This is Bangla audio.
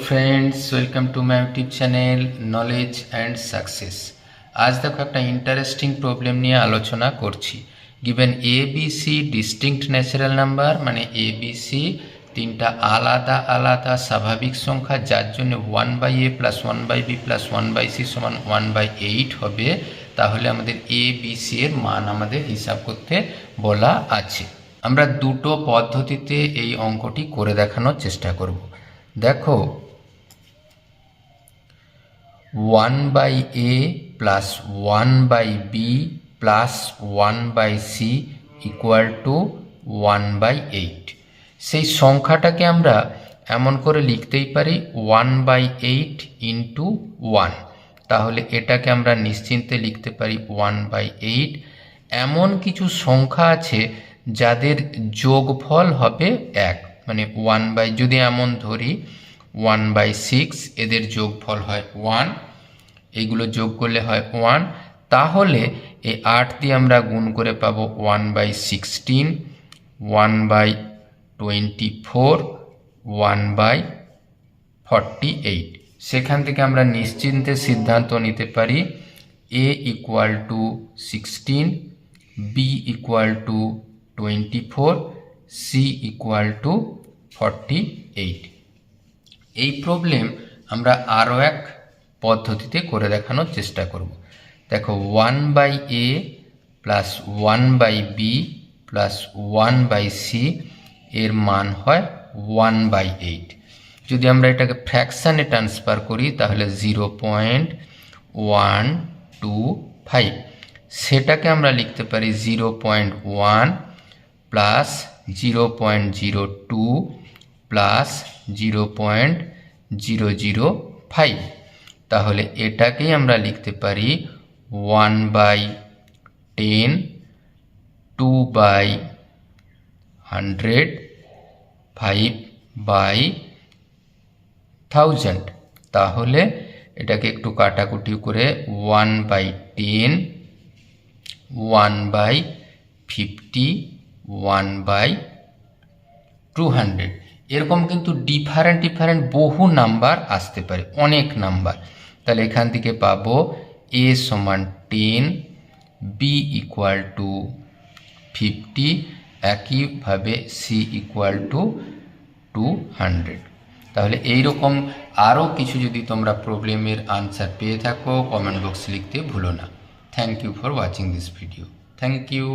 Friends, welcome to my YouTube channel knowledge and success. आज देखो एक इंटरेस्टिंग प्रॉब्लेम निये आलोचना करछि। Given A B C distinct natural number माने ए बी सी तीनटा आलादा आलादा स्वाभाविक संख्या जार जन्य 1/a + 1/b + 1/c समान 1/8 হবে, তাহলে আমাদের এ বি সি এর মান আমাদের হিসাব করতে বলা আছে। আমরা দুটো পদ্ধতিতে এই অঙ্কটি করে দেখানোর চেষ্টা করব। देखो 1/a + 1/b + 1/c = 1/8। সেই সংখ্যাটাকে আমরা এমন করে লিখতেই পারি 1/8 × 1। তাহলে এটাকে আমরা নিশ্চিন্তে লিখতে পারি 1/8। এমন কিছু সংখ্যা আছে যাদের যোগফল হবে 1, মানে 1 যদি এমন ধরি 1/6 এদের যোগফল হয় 1, এইগুলো যোগ করলে হয় 1। তাহলে এই 8 দিয়ে আমরা গুণ করে পাবো 1/16, 1/24, 1/48। সেখান থেকে আমরা নিশ্চিন্তে সিদ্ধান্ত নিতে পারি a = 16, b = 24, c = 48। এই প্রবলেম আমরা আরও এক পদ্ধতিতে করে দেখানোর চেষ্টা করব। দেখো 1/a + 1/b + 1/c এর মান হয় 1/8। যদি আমরা এটাকে ফ্র্যাকশানে ট্রান্সফার করি তাহলে 0.125, সেটাকে আমরা লিখতে পারি 0.1 + 0.02 + 0.005। তাহলে এটাকেই আমরা লিখতে পারি 1/10, 2/100, 5/1000। তাহলে এটাকে একটু কাটাকুটি করে 1/10, 1/50, 1/200 এরকম কিন্তু ডিফারেন্ট বহু নাম্বার আসতে পারে, অনেক নাম্বার। তাহলে এখান থেকে পাবো a = 10, b = 50, একইভাবে c = 200। তাহলে এই রকম আরও কিছু যদি তোমরা প্রবলেমের আনসার পেয়ে থাকো কমেন্ট বক্সে লিখতে ভুলো না। Thank you for watching this video. Thank you.